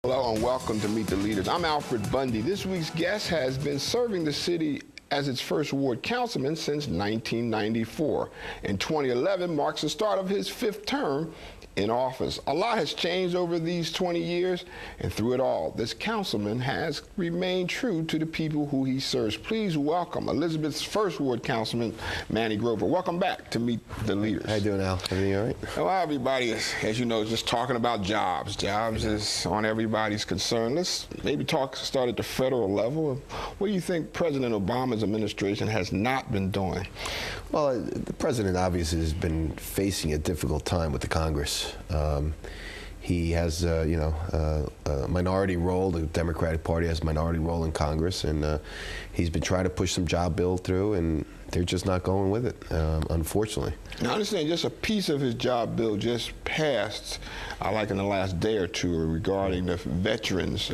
Hello and welcome to Meet the Leaders. I'm Alfred Bundy. This week's guest has been serving the city as its first Ward Councilman since 1994. In 2011 marks the start of his 5th term in office. A lot has changed over these 20 years, and through it all, this councilman has remained true to the people who he serves. Please welcome Elizabeth's first Ward Councilman, Manny Grova. Welcome back to Meet the Leaders. How you doing, Al? Everything all right? Well, everybody is, as you know, just talking about jobs. Jobs is on everybody's concern. Let's maybe start at the federal level. What do you think President Obama's administration has not been doing? Well, the president obviously has been facing a difficult time with the Congress. He has, a minority role. The Democratic Party has a minority role in Congress, and he's been trying to push some job bill through, and they're just not going with it, unfortunately. Now, I understand just a piece of his job bill just passed, like in the last day or two, regarding the veterans,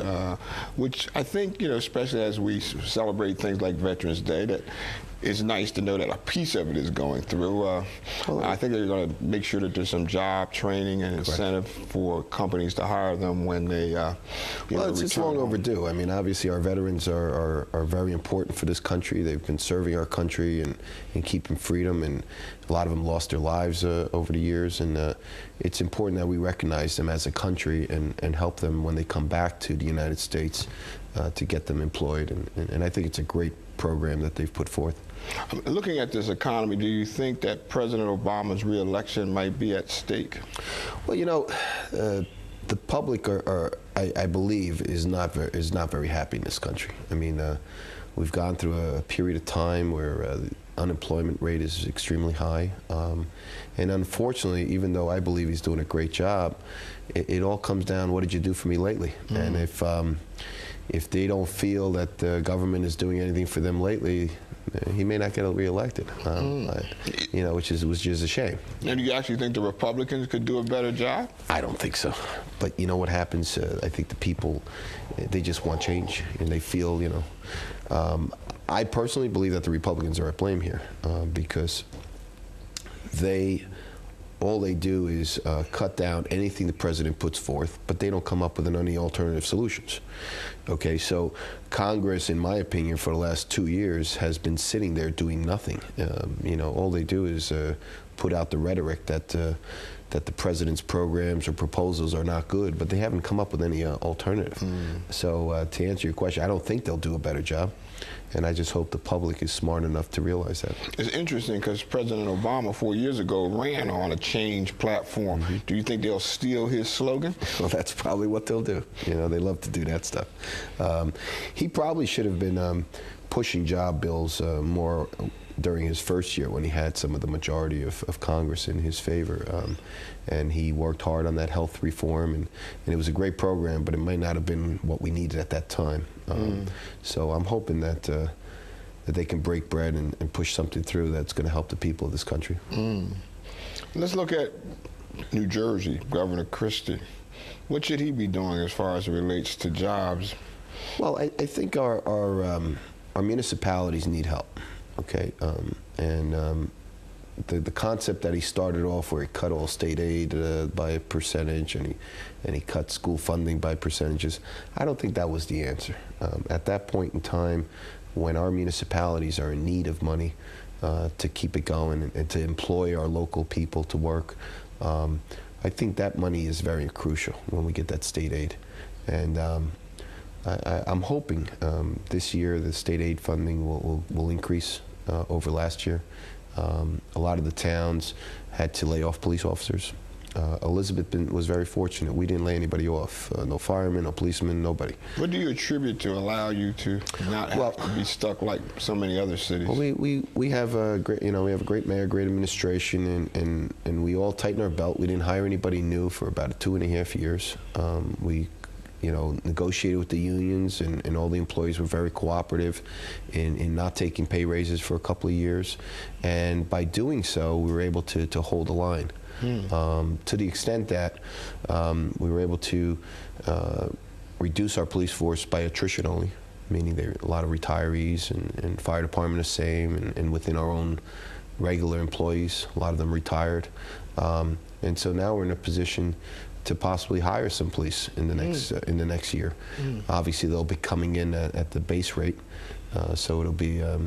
which I think, especially as we celebrate things like Veterans Day, that it's nice to know that a piece of it is going through. I think they're going to make sure that there's some job training and incentive for companies to hire them when they it's long overdue. I mean, obviously our veterans are very important for this country. They've been serving our country and keeping freedom, and a lot of them lost their lives over the years, and it's important that we recognize them as a country and help them when they come back to the United States to get them employed, and I think it's a great program that they've put forth. Looking at this economy, do you think that President Obama's re-election might be at stake? Well, the public I believe, is not very happy in this country. I mean, we've gone through a period of time where the unemployment rate is extremely high, and unfortunately, even though I believe he's doing a great job, it all comes down, what did you do for me lately? And if they don't feel that the government is doing anything for them lately, he may not get reelected, which is a shame. And do you actually think the Republicans could do a better job? I don't think so. But you know what happens? I think the people, they just want change, and they feel, I personally believe that the Republicans are at blame here because all they do is cut down anything the president puts forth, but they don't come up with any alternative solutions. Okay, so Congress, in my opinion, for the last 2 years has been sitting there doing nothing. All they do is put out the rhetoric that the president's programs or proposals are not good, but they haven't come up with any alternative. So to answer your question, I don't think they'll do a better job. And I just hope the public is smart enough to realize that. It's interesting because President Obama 4 years ago ran on a change platform. Do you think they'll steal his slogan? Well, that's probably what they'll do. They love to do that stuff. He probably should have been pushing job bills more during his first year when he had some of the majority of Congress in his favor. And he worked hard on that health reform, and it was a great program, but it might not have been what we needed at that time. So I'm hoping that they can break bread and push something through that's going to help the people of this country. Let's look at New Jersey, Governor Christie. What should he be doing as far as it relates to jobs? Well, I think our municipalities need help. Okay, the concept that he started off where he cut all state aid by a percentage and he cut school funding by percentages, I don't think that was the answer. At that point in time, when our municipalities are in need of money to keep it going and to employ our local people to work, I think that money is very crucial when we get that state aid. And I'm hoping this year the state aid funding will increase over last year. A lot of the towns had to lay off police officers. Elizabeth was very fortunate. We didn't lay anybody off. No firemen, no policemen, nobody. What do you attribute to allow you to not have to be stuck like so many other cities? Well, we have a great, we have a great mayor, great administration, and we all tighten our belt. We didn't hire anybody new for about 2.5 years. We negotiated with the unions, and all the employees were very cooperative in not taking pay raises for a couple of years. And by doing so, we were able to hold the line. To the extent that we were able to reduce our police force by attrition only, meaning there are a lot of retirees, and fire department the same, and within our own regular employees, a lot of them retired. And so now we're in a position to possibly hire some police in the next year. Obviously, they'll be coming in at the base rate, so it'll be a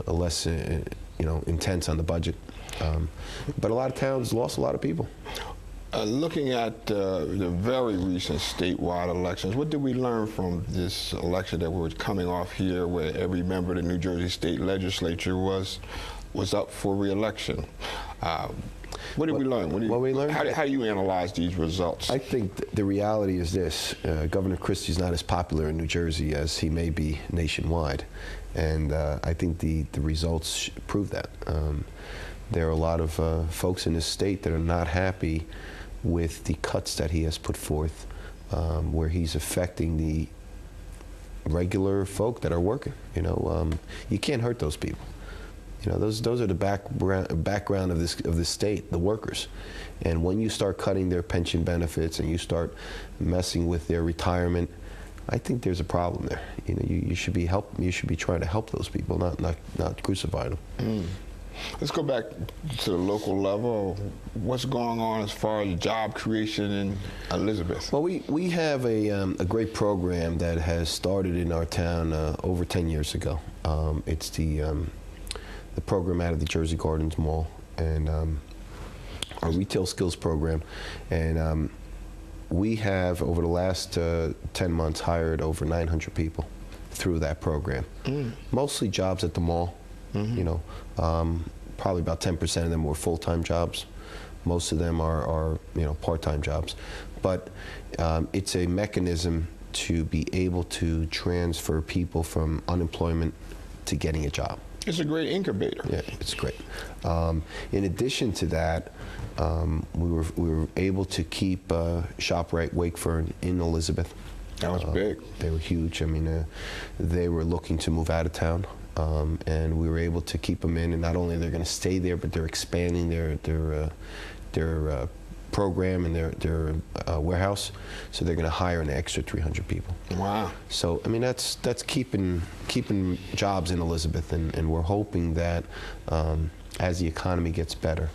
less intense on the budget. But a lot of towns lost a lot of people. Looking at the very recent statewide elections, what did we learn from this election that we're coming off here, where every member of the New Jersey State Legislature was up for re-election? What did we learn? How do you analyze these results? I think the reality is this. Governor Christie's not as popular in New Jersey as he may be nationwide. And I think the results prove that. There are a lot of folks in this state that are not happy with the cuts that he has put forth, where he's affecting the regular folk that are working. You can't hurt those people. Those are the background of this state, the workers. And when you start cutting their pension benefits and you start messing with their retirement, I think there's a problem there. You should be trying to help those people, not crucify them. Let's go back to the local level. What's going on as far as job creation in Elizabeth? Well, we have a great program that has started in our town over 10 years ago. It's the program out of the Jersey Gardens Mall, and our retail skills program. And we have, over the last 10 months, hired over 900 people through that program. Mostly jobs at the mall. Probably about 10% of them were full-time jobs. Most of them are part-time jobs. But it's a mechanism to be able to transfer people from unemployment to getting a job. It's a great incubator. Yeah, it's great. In addition to that, we were able to keep ShopRite Wakefern in Elizabeth. That was big. They were huge. I mean, they were looking to move out of town, and we were able to keep them in. And not only they're going to stay there, but they're expanding their program and their warehouse. So they're going to hire an extra 300 people. Wow. So I mean, that's keeping jobs in Elizabeth, and we're hoping that as the economy gets better,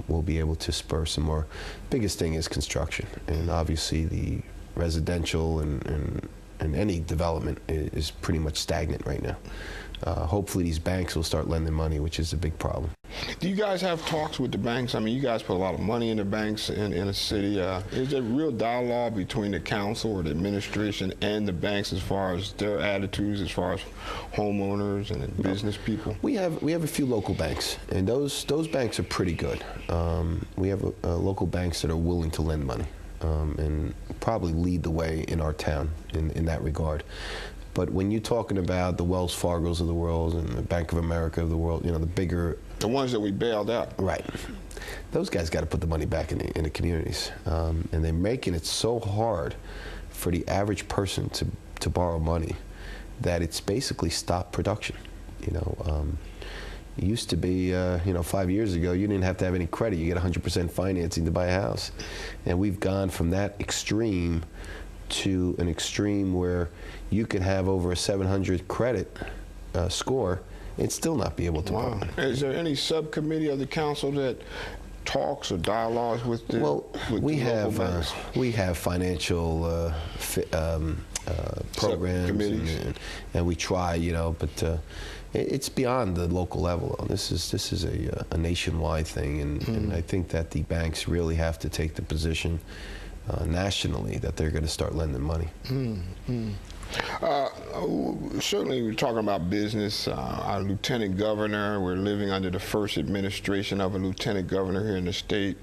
we'll be able to spur some more. Biggest thing is construction, and obviously the residential and any development is pretty much stagnant right now. Hopefully these banks will start lending money, which is a big problem. Do you guys have talks with the banks? I mean, you guys put a lot of money in the banks in the city. Is there real dialogue between the council or the administration and the banks as far as their attitudes, as far as homeowners and business people? We have a few local banks, and those banks are pretty good. We have local banks that are willing to lend money. And probably lead the way in our town in that regard. But when you're talking about the Wells Fargos of the world and the Bank of America of the world, the bigger... The ones that we bailed out. Right. Those guys got to put the money back in the communities. And they're making it so hard for the average person to borrow money that it's basically stopped production. It used to be, 5 years ago, you didn't have to have any credit. You get 100% financing to buy a house. And we've gone from that extreme to an extreme where you can have over a 700 credit score and still not be able to borrow. Is there any subcommittee of the council that talks or dialogues with the we local banks? We have financial programs and we try, but it's beyond the local level. This is a nationwide thing, and I think that the banks really have to take the position nationally that they're going to start lending money. Certainly, we're talking about business. Our lieutenant governor, we're living under the first administration of a lieutenant governor here in the state.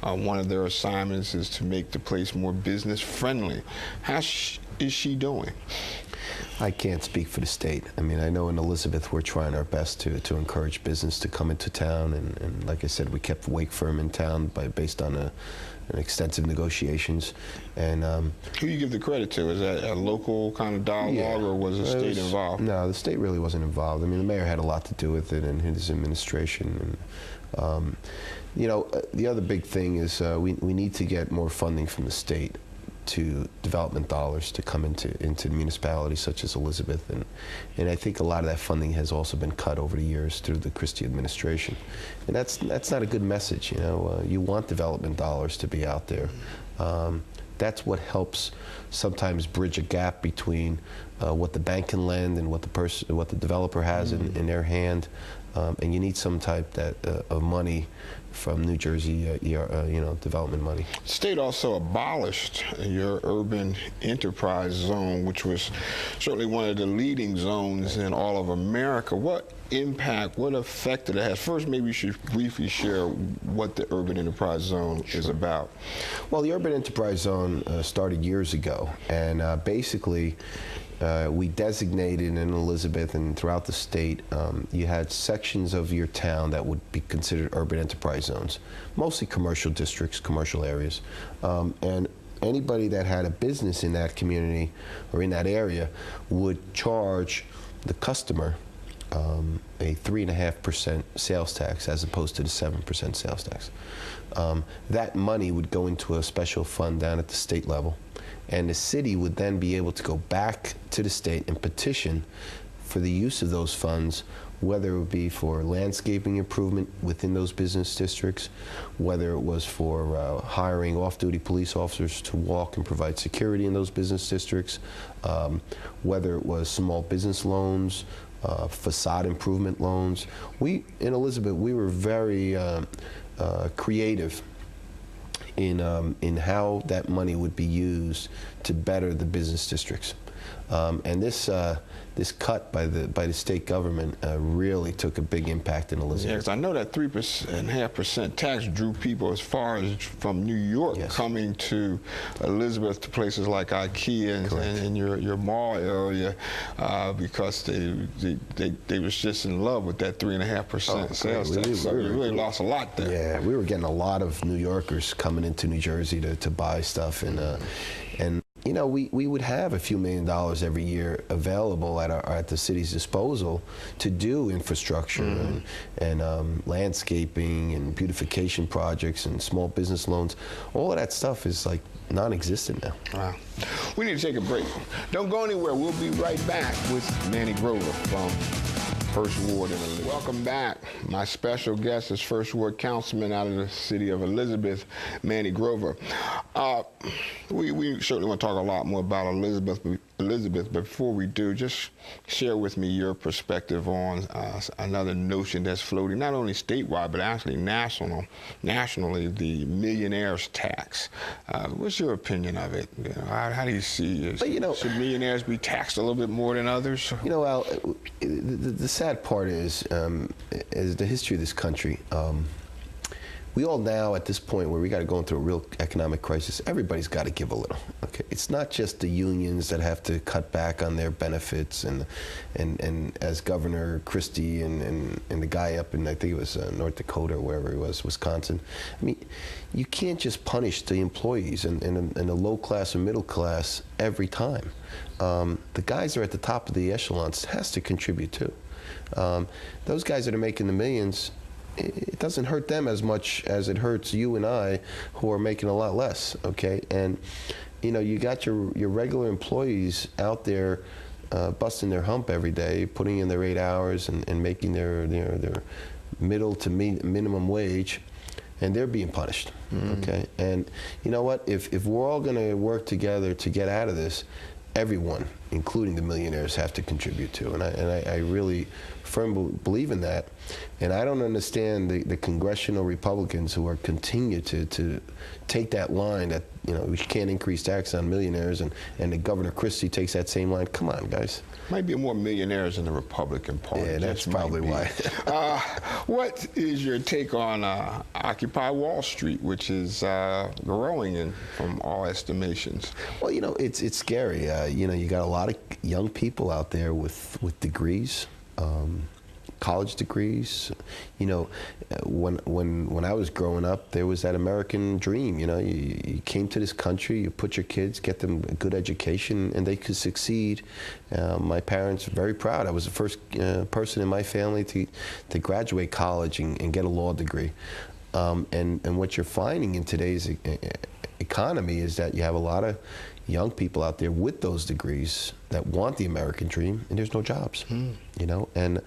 One of their assignments is to make the place more business friendly. How is she doing? I can't speak for the state. I mean, I know in Elizabeth we're trying our best to encourage business to come into town, and like I said, we kept Wakefern in town based on an extensive negotiations. And who do you give the credit to? Is that a local kind of dialogue, or was the state involved? No, the state really wasn't involved. I mean, the mayor had a lot to do with it, and his administration. And the other big thing is we need to get more funding from the state to development dollars to come into municipalities such as Elizabeth, and I think a lot of that funding has also been cut over the years through the Christie administration, and that's not a good message. You want development dollars to be out there, That's what helps sometimes bridge a gap between what the bank can lend and what the developer has in their hand, and you need some type of money from New Jersey, development money. The state also abolished your urban enterprise zone, which was certainly one of the leading zones in all of America. What impact, what effect did it have? First, maybe you should briefly share what the urban enterprise zone is about. Well, the urban enterprise zone started years ago, and basically we designated in Elizabeth and throughout the state, you had sections of your town that would be considered urban enterprise zones, mostly commercial districts, commercial areas, and anybody that had a business in that community or in that area would charge the customer a 3.5% sales tax as opposed to the 7% sales tax. That money would go into a special fund down at the state level, and the city would then be able to go back to the state and petition for the use of those funds, whether it would be for landscaping improvement within those business districts, whether it was for hiring off-duty police officers to walk and provide security in those business districts, whether it was small business loans, facade improvement loans. In Elizabeth, we were very creative in how that money would be used to better the business districts. And this cut by the state government really took a big impact in Elizabeth. Yeah, because I know that 3.5% tax drew people as far as from New York coming to Elizabeth, to places like IKEA and your mall area, because they was just in love with that 3.5% sales tax. So you really lost a lot there. Yeah, we were getting a lot of New Yorkers coming into New Jersey to buy stuff, and you know, we would have a few $1 million every year available at the city's disposal to do infrastructure and landscaping and beautification projects and small business loans. All of that stuff is like non-existent now. Wow. We need to take a break. Don't go anywhere. We'll be right back with Manny Grova from First Ward in Elizabeth. Welcome back. My special guest is First Ward Councilman out of the city of Elizabeth, Manny Grova. We certainly want to talk a lot more about Elizabeth, but before we do, just share with me your perspective on another notion that's floating, not only statewide, but actually nationally, the millionaire's tax. What's your opinion of it? You know, how do you see it? Should millionaires be taxed a little bit more than others? You know, Al, the sad part is the history of this country. We all now, at this point where we got to go into a real economic crisis, everybody's got to give a little. Okay, it's not just the unions that have to cut back on their benefits, and as Governor Christie and the guy up in, I think it was North Dakota or wherever he was, Wisconsin. I mean, you can't just punish the employees and the low class or middle class every time. The guys that are at the top of the echelons has to contribute too. Those guys that are making the millions, it doesn't hurt them as much as it hurts you and I, who are making a lot less, okay? And, you know, you got your regular employees out there busting their hump every day, putting in their 8 hours and making their middle to minimum wage, and they're being punished, okay? And you know what? If we're all gonna work together to get out of this, everyone, including the millionaires, have to contribute to, and I really firmly believe in that. And I don't understand the congressional Republicans who are continue to take that line that, you know, we can't increase tax on millionaires, and the Governor Christie takes that same line. Come on, guys. Might be more millionaires in the Republican Party. Yeah, that's probably why. What is your take on Occupy Wall Street, which is growing from all estimations? Well, you know, it's scary. You know, you got a lot of young people out there with degrees. College degrees. You know, when I was growing up, there was that American dream. You know, you came to this country, you put your kids, get them a good education, and they could succeed. My parents were very proud. I was the first person in my family to graduate college and get a law degree. And what you're finding in today's economy is that you have a lot of young people out there with those degrees that want the American dream, and there's no jobs. You know, and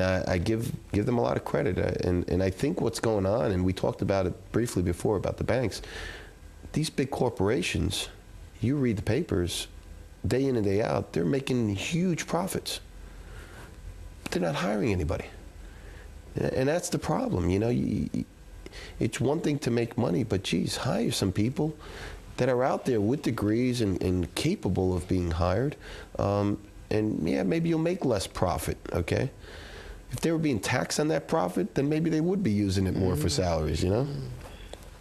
I give them a lot of credit. And I think what's going on, and we talked about it briefly before about the banks, these big corporations, you read the papers, day in and day out, they're making huge profits. But they're not hiring anybody. And that's the problem, you know. It's one thing to make money, but geez, hire some people that are out there with degrees and capable of being hired. And yeah, maybe you'll make less profit, okay? If they were being taxed on that profit, then maybe they would be using it more for salaries, you know?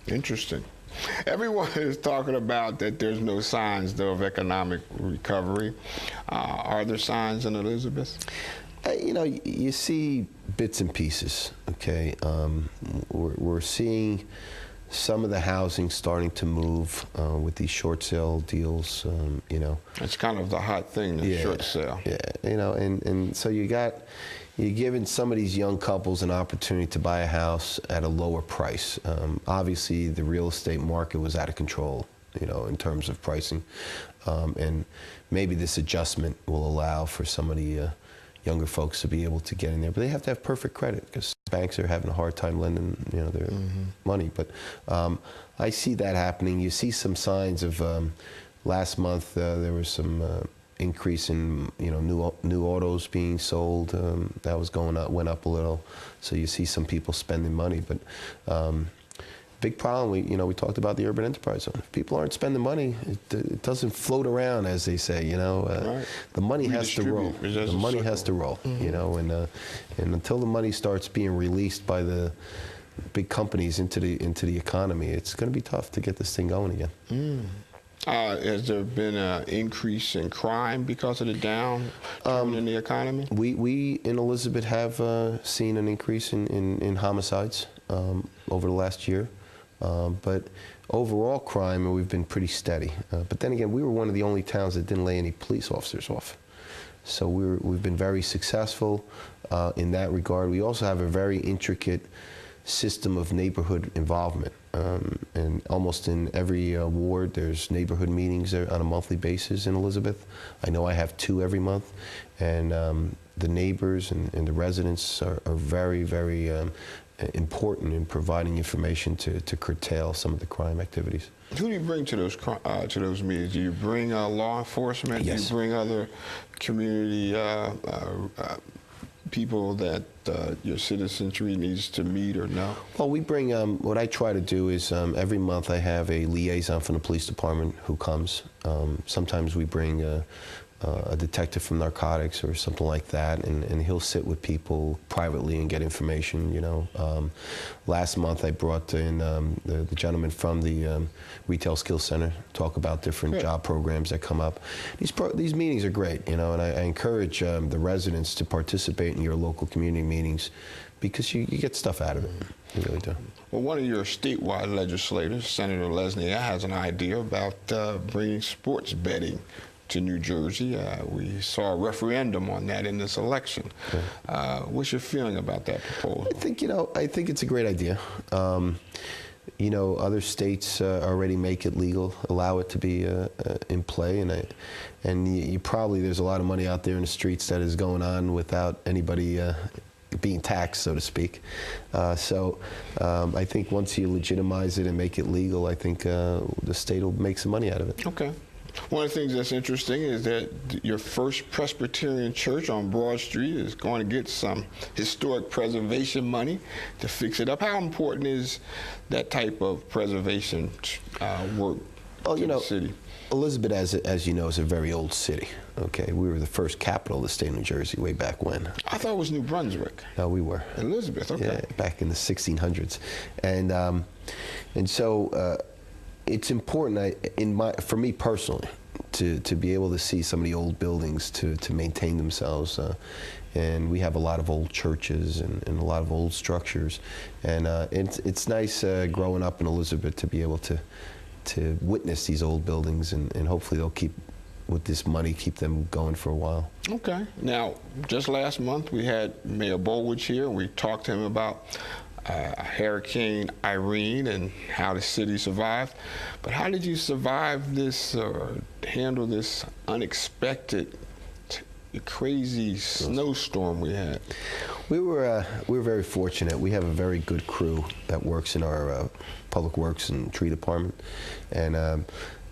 Interesting. Everyone is talking about that there's no signs, though, of economic recovery. Are there signs in Elizabeth? You know, you see bits and pieces, okay? We're seeing some of the housing starting to move with these short sale deals, you know. It's kind of the hot thing, the short sale. Yeah, you know, and so you're giving some of these young couples an opportunity to buy a house at a lower price. Obviously, the real estate market was out of control, you know, in terms of pricing. And maybe this adjustment will allow for some of the younger folks to be able to get in there. But they have to have perfect credit because banks are having a hard time lending, you know, their money. But I see that happening. You see some signs of last month there was some increase in, you know, new autos being sold. That was went up a little. So you see some people spending money. But big problem, we talked about the urban enterprise zone. If people aren't spending money, it doesn't float around, as they say, you know. Right. The money has to roll. The money has to roll, you know, and until the money starts being released by the big companies into the economy, it's going to be tough to get this thing going again. Has there been an increase in crime because of the downturn in the economy? We in Elizabeth have seen an increase in homicides over the last year. But overall crime, we've been pretty steady. But then again, we were one of the only towns that didn't lay any police officers off. So we've been very successful in that regard. We also have a very intricate system of neighborhood involvement. And almost in every ward, there's neighborhood meetings on a monthly basis in Elizabeth. I know I have 2 every month. And the neighbors and the residents are very, very important in providing information to curtail some of the crime activities. Who do you bring to those meetings? Do you bring law enforcement? Yes. Do you bring other community people that your citizenry needs to meet or know? Well, we bring, what I try to do is every month I have a liaison from the police department who comes. Sometimes we bring a detective from narcotics or something like that, and he'll sit with people privately and get information, you know. Last month I brought in the gentleman from the Retail Skills Center, talk about different job programs that come up. These meetings are great, you know, and I encourage the residents to participate in your local community meetings because you get stuff out of it. You really do. Well, one of your statewide legislators, Senator Lesniak, has an idea about bringing sports betting to New Jersey. We saw a referendum on that in this election. What's your feeling about that proposal? I think it's a great idea. You know, other states already make it legal, allow it to be in play, and you probably, there's a lot of money out there in the streets that is going on without anybody being taxed, so to speak. So I think once you legitimize it and make it legal, I think the state will make some money out of it. Okay. One of the things that's interesting is that your First Presbyterian Church on Broad Street is going to get some historic preservation money to fix it up. How important is that type of preservation work to the city? Elizabeth, as you know, is a very old city. Okay, we were the first capital of the state of New Jersey way back when. I thought it was New Brunswick. No, we were. Elizabeth, okay. Yeah, back in the 1600s. And so it's important, for me personally, to be able to see some of the old buildings to maintain themselves. And we have a lot of old churches and a lot of old structures. And it's nice growing up in Elizabeth to be able to witness these old buildings, and hopefully they'll keep, with this money, keep them going for a while. Okay. Now, just last month we had Mayor Bolwich here, and we talked to him about Hurricane Irene and how the city survived. But how did you survive this, or handle this unexpected, crazy snowstorm we had. We were very fortunate. We have a very good crew that works in our public works and tree department, and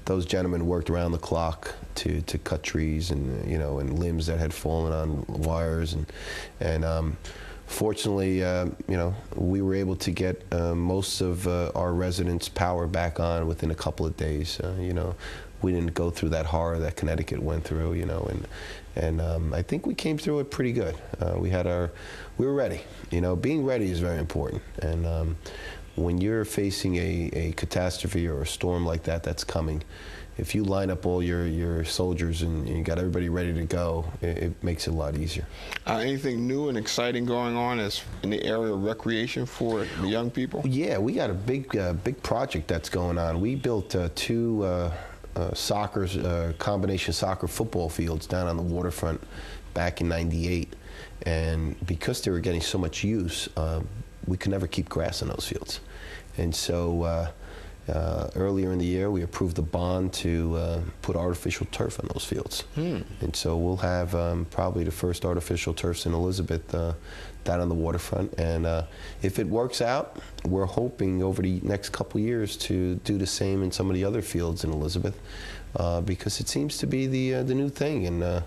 those gentlemen worked around the clock to cut trees and and limbs that had fallen on wires, and fortunately, we were able to get most of our residents' power back on within a couple of days. We didn't go through that horror that Connecticut went through, and I think we came through it pretty good. We were ready. Being ready is very important, and when you're facing a catastrophe or a storm like that that's coming, if you line up all your soldiers and you got everybody ready to go, it makes it a lot easier. Anything new and exciting going on in the area of recreation for the young people? Yeah, we got a big project that's going on. We built two combination soccer football fields down on the waterfront back in '98, and because they were getting so much use, we could never keep grass in those fields. And so earlier in the year, we approved a bond to put artificial turf on those fields. And so we'll have probably the first artificial turfs in Elizabeth down on the waterfront. And if it works out, we're hoping over the next couple years to do the same in some of the other fields in Elizabeth, because it seems to be the new thing. And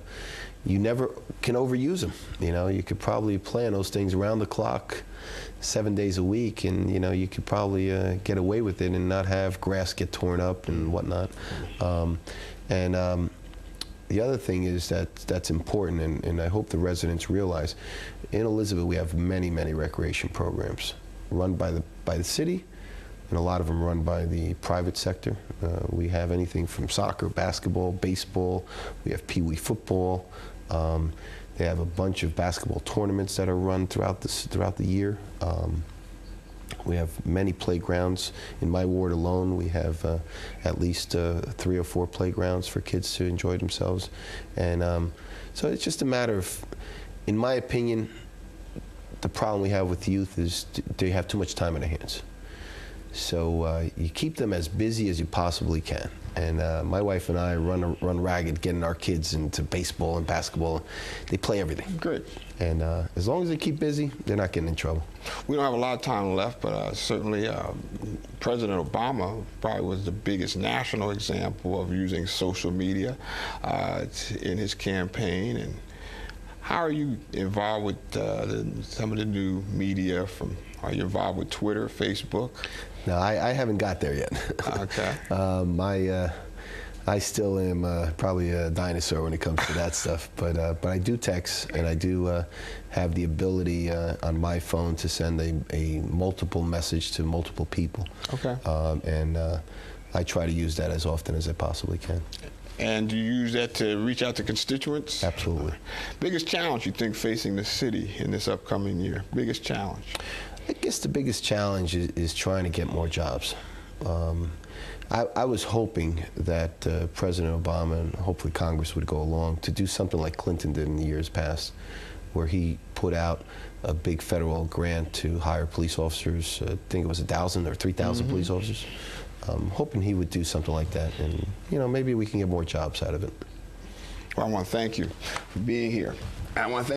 you never can overuse them. You could probably plan those things around the clock, 7 days a week, and you could probably get away with it and not have grass get torn up and whatnot. The other thing is that's important, and I hope the residents realize, in Elizabeth we have many recreation programs run by the city, and a lot of them run by the private sector. We have anything from soccer, basketball, baseball. We have pee-wee football. They have a bunch of basketball tournaments that are run throughout the year. We have many playgrounds. In my ward alone, we have at least 3 or 4 playgrounds for kids to enjoy themselves. And so it's just a matter of, in my opinion, the problem we have with youth is they have too much time on their hands. So you keep them as busy as you possibly can. And my wife and I run ragged getting our kids into baseball and basketball. They play everything. Great. And as long as they keep busy, they're not getting in trouble. We don't have a lot of time left, but certainly President Obama probably was the biggest national example of using social media in his campaign. And how are you involved with some of the new media? Are you involved with Twitter, Facebook? No, I haven't got there yet. Okay. I still am probably a dinosaur when it comes to that stuff, but I do text, and I do have the ability on my phone to send a multiple message to multiple people. Okay. And I try to use that as often as I possibly can. And do you use that to reach out to constituents? Absolutely. Biggest challenge you think facing the city in this upcoming year? Biggest challenge? I guess the biggest challenge is trying to get more jobs. I was hoping that President Obama and hopefully Congress would go along to do something like Clinton did in the years past, where he put out a big federal grant to hire police officers. I think it was 1,000 or 3,000 police officers. Hoping he would do something like that, and maybe we can get more jobs out of it. Well, I want to thank you for being here. I want to thank